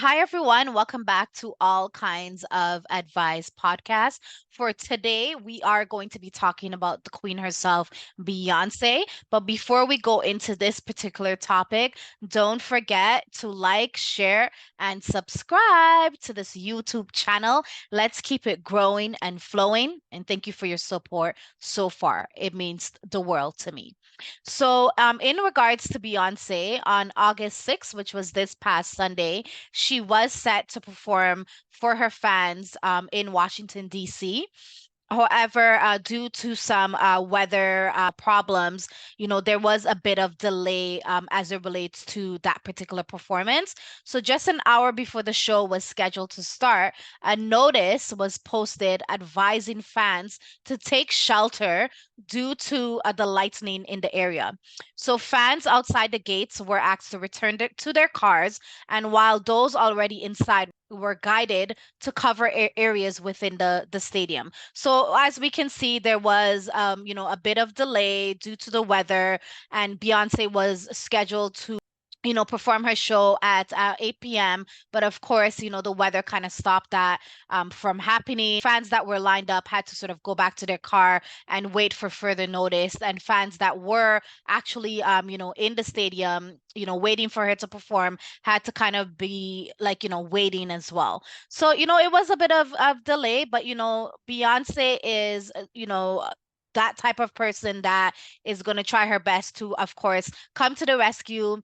Hi, everyone. Welcome back to All Kinds of Advice podcast. For today, we are going to be talking about the queen herself, Beyonce. But before we go into this particular topic, don't forget to like, share, and subscribe to this YouTube channel. Let's keep it growing and flowing. And thank you for your support so far. It means the world to me. In regards to Beyonce, on August 6th, which was this past Sunday, she was set to perform for her fans in Washington, D.C. However, due to some weather problems, there was a bit of delay as it relates to that particular performance. So just an hour before the show was scheduled to start, a notice was posted advising fans to take shelter due to the lightning in the area. So fans outside the gates were asked to return to their cars, and while those already inside were guided to cover areas within the stadium. So as we can see, there was a bit of delay due to the weather, and Beyonce was scheduled to perform her show at 8 p.m. But of course, the weather kind of stopped that from happening. Fans that were lined up had to sort of go back to their car and wait for further notice. And fans that were actually, in the stadium, waiting for her to perform had to kind of be like, waiting as well. So, it was a bit of delay, but, Beyonce is, that type of person that is going to try her best to, of course, come to the rescue,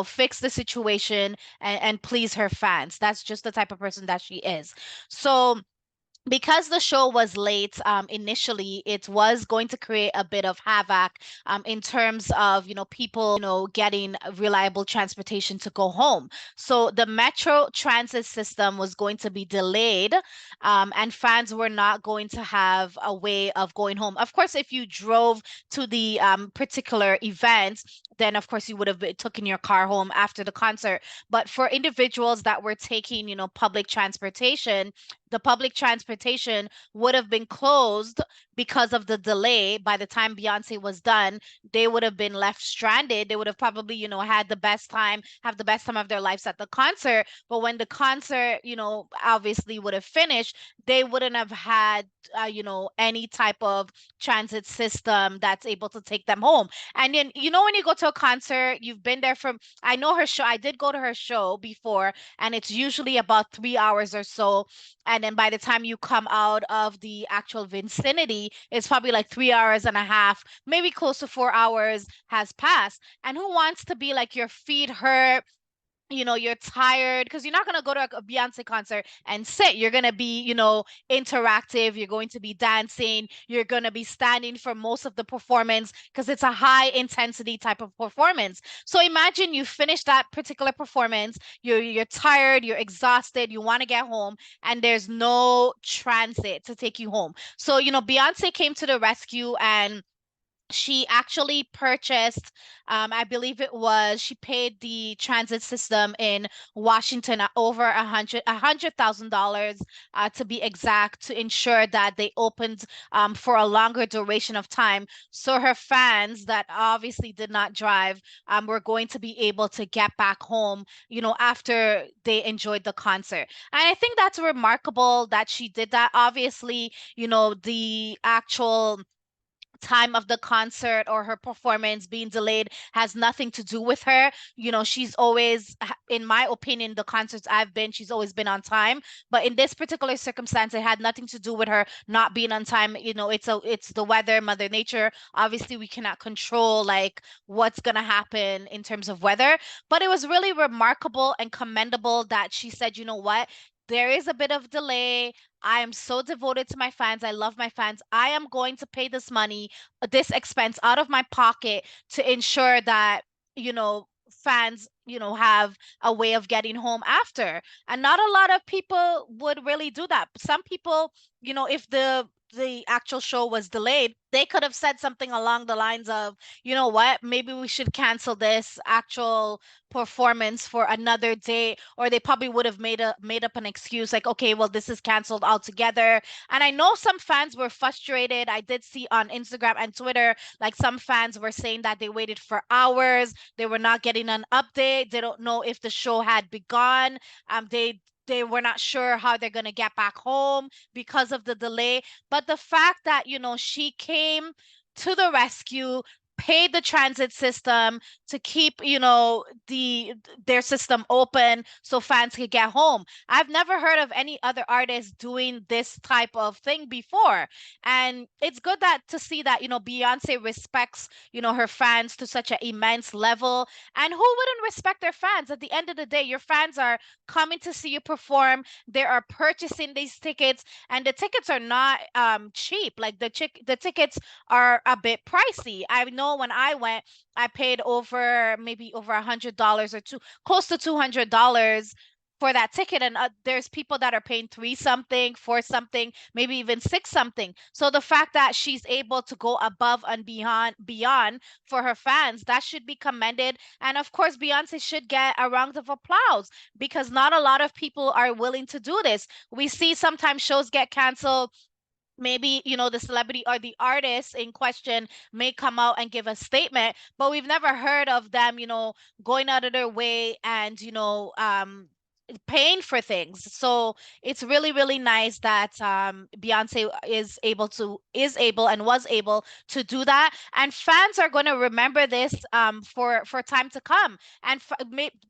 fix the situation and please her fans. That's just the type of person that she is. So because the show was late initially, it was going to create a bit of havoc in terms of, people, getting reliable transportation to go home. So the metro transit system was going to be delayed, and fans were not going to have a way of going home. Of course, if you drove to the particular event, then of course you would have taken your car home after the concert. But for individuals that were taking, public transportation, the public transportation would have been closed because of the delay. By the time Beyonce was done, they would have been left stranded. They would have probably, had the best time, have the best time of their lives at the concert. But when the concert, obviously would have finished, they wouldn't have had, any type of transit system that's able to take them home. And then, when you go to a concert, you've been there from, I know her show, I did go to her show before, and it's usually about 3 hours or so. And then by the time you come out of the actual vicinity, it's probably like 3 hours and a half, maybe close to 4 hours has passed. And who wants to be like your feet hurt? You're tired because you're not going to go to a Beyonce concert and sit. You're going to be, interactive. You're going to be dancing. You're going to be standing for most of the performance because it's a high intensity type of performance. So imagine you finish that particular performance. You're tired. You're exhausted. You want to get home, and there's no transit to take you home. So, Beyonce came to the rescue, and she actually purchased, I believe she paid the transit system in Washington over $100,000 to be exact, to ensure that they opened for a longer duration of time. So her fans that obviously did not drive were going to be able to get back home, after they enjoyed the concert. And I think that's remarkable that she did that. Obviously, the actual time of the concert or her performance being delayed has nothing to do with her. She's always, in my opinion, the concerts I've been, she's always been on time. But in this particular circumstance, it had nothing to do with her not being on time. It's the weather, Mother Nature. Obviously, we cannot control like what's gonna happen in terms of weather. But it was really remarkable and commendable that she said, you know what? There is a bit of delay. I am so devoted to my fans. I love my fans. I am going to pay this money, this expense out of my pocket to ensure that, fans, have a way of getting home after. And not a lot of people would really do that. Some people, if the the actual show was delayed, they could have said something along the lines of, you know what, maybe we should cancel this actual performance for another day, or they probably would have made up an excuse like, okay, well, this is canceled altogether. And I know some fans were frustrated. I did see on Instagram and Twitter, like some fans were saying that they waited for hours, they were not getting an update, they don't know if the show had begun. They were not sure how they're going to get back home because of the delay. But the fact that, she came to the rescue, paid the transit system to keep, their system open so fans could get home. I've never heard of any other artist doing this type of thing before. And it's good that to see that, Beyonce respects, her fans to such an immense level. And who wouldn't respect their fans? At the end of the day, your fans are coming to see you perform. They are purchasing these tickets, and the tickets are not cheap. Like the tickets are a bit pricey. I know when I went, I paid maybe over $100 or close to $200 for that ticket, and there's people that are paying three something, four something, maybe even six something. So the fact that she's able to go above and beyond for her fans, that should be commended. And of course, Beyonce should get a round of applause, because not a lot of people are willing to do this. We see sometimes shows get canceled. Maybe, the celebrity or the artist in question may come out and give a statement, but we've never heard of them, going out of their way and, paying for things. So it's really, really nice that Beyonce is able and was able to do that. And fans are going to remember this for time to come. And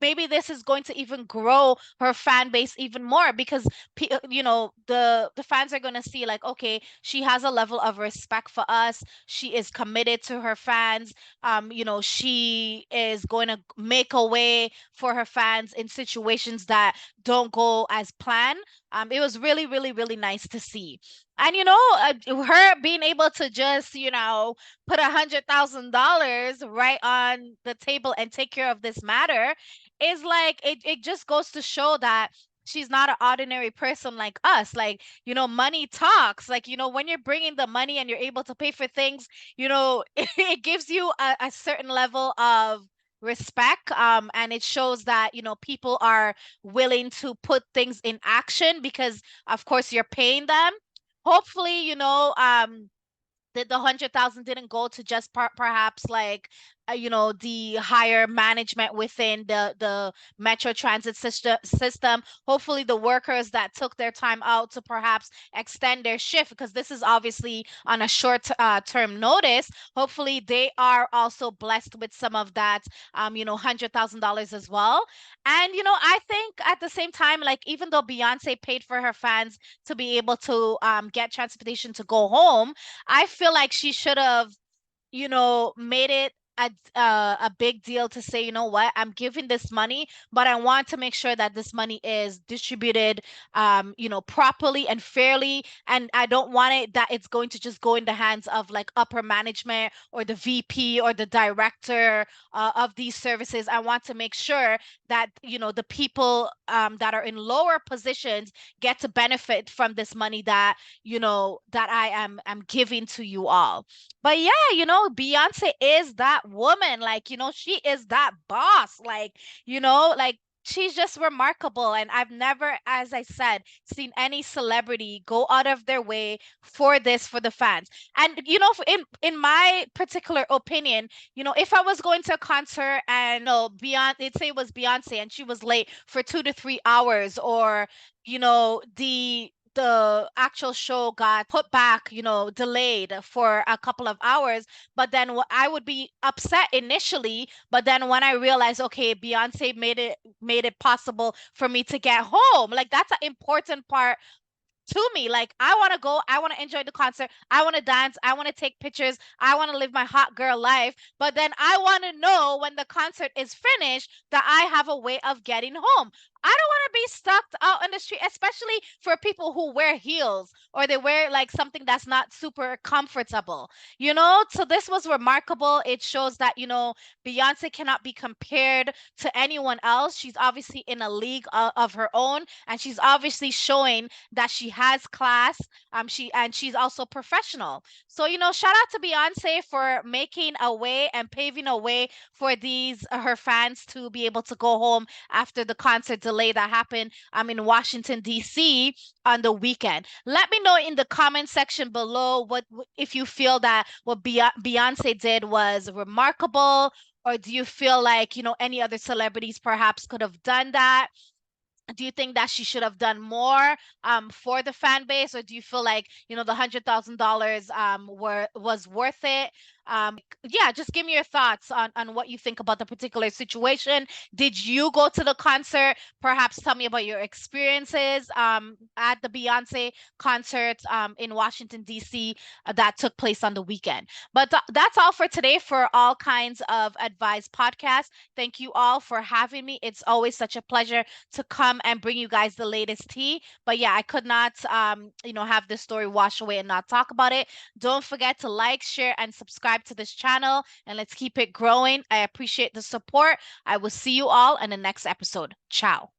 maybe this is going to even grow her fan base even more, because the fans are going to see like, okay, she has a level of respect for us. She is committed to her fans. She is going to make a way for her fans in situations that don't go as planned. It was really, really, really nice to see. And her being able to just put $100,000 right on the table and take care of this matter is like, it just goes to show that she's not an ordinary person like us. Like, money talks. Like, when you're bringing the money and you're able to pay for things, it gives you a certain level of respect, and it shows that people are willing to put things in action, because of course you're paying them. Hopefully, the 100,000 didn't go to just perhaps like the higher management within the metro transit system. Hopefully the workers that took their time out to perhaps extend their shift, because this is obviously on a short term notice, hopefully they are also blessed with some of that $100,000 as well. And I think at the same time, like, even though Beyonce paid for her fans to be able to get transportation to go home, I feel like she should have, made it a big deal to say, you know what, I'm giving this money, but I want to make sure that this money is distributed, properly and fairly. And I don't want it that it's going to just go in the hands of like upper management or the VP or the director of these services. I want to make sure that, the people that are in lower positions get to benefit from this money that, that I'm giving to you all. But yeah, Beyonce is that woman. Like, she is that boss. Like, she's just remarkable. And I've never, as I said, seen any celebrity go out of their way for this, for the fans. And, in my particular opinion, if I was going to a concert and, Beyonce, let's say it was Beyonce and she was late for 2 to 3 hours, or, the actual show got put back, delayed for a couple of hours. But then I would be upset initially. But then when I realized, okay, Beyonce made it possible for me to get home, like that's an important part to me. Like, I want to go, I want to enjoy the concert, I want to dance, I want to take pictures, I want to live my hot girl life. But then I want to know when the concert is finished that I have a way of getting home. I don't want to be stuck out in the street, especially for people who wear heels or they wear like something that's not super comfortable, you know? So this was remarkable. It shows that, you know, Beyonce cannot be compared to anyone else. She's obviously in a league of her own, and she's obviously showing that she has class. She's also professional. So, you know, shout out to Beyonce for making a way and paving a way for these her fans to be able to go home after the concert delay that happened in Washington D.C. on the weekend. Let me know in the comment section below what if you feel that what Beyonce did was remarkable, or do you feel like, you know, any other celebrities perhaps could have done that? Do you think that she should have done more for the fan base, or do you feel like, you know, the $100,000 was worth it? Yeah, just give me your thoughts on what you think about the particular situation. Did you go to the concert? Perhaps tell me about your experiences at the Beyonce concert in Washington D.C. That took place on the weekend. But that's all for today for All Kinds of Advice podcast. Thank you all for having me. It's always such a pleasure to come and bring you guys the latest tea. But yeah, I could not, you know, have this story wash away and not talk about it. Don't forget to like, share, and subscribe to this channel, and let's keep it growing. I appreciate the support. I will see you all in the next episode. Ciao.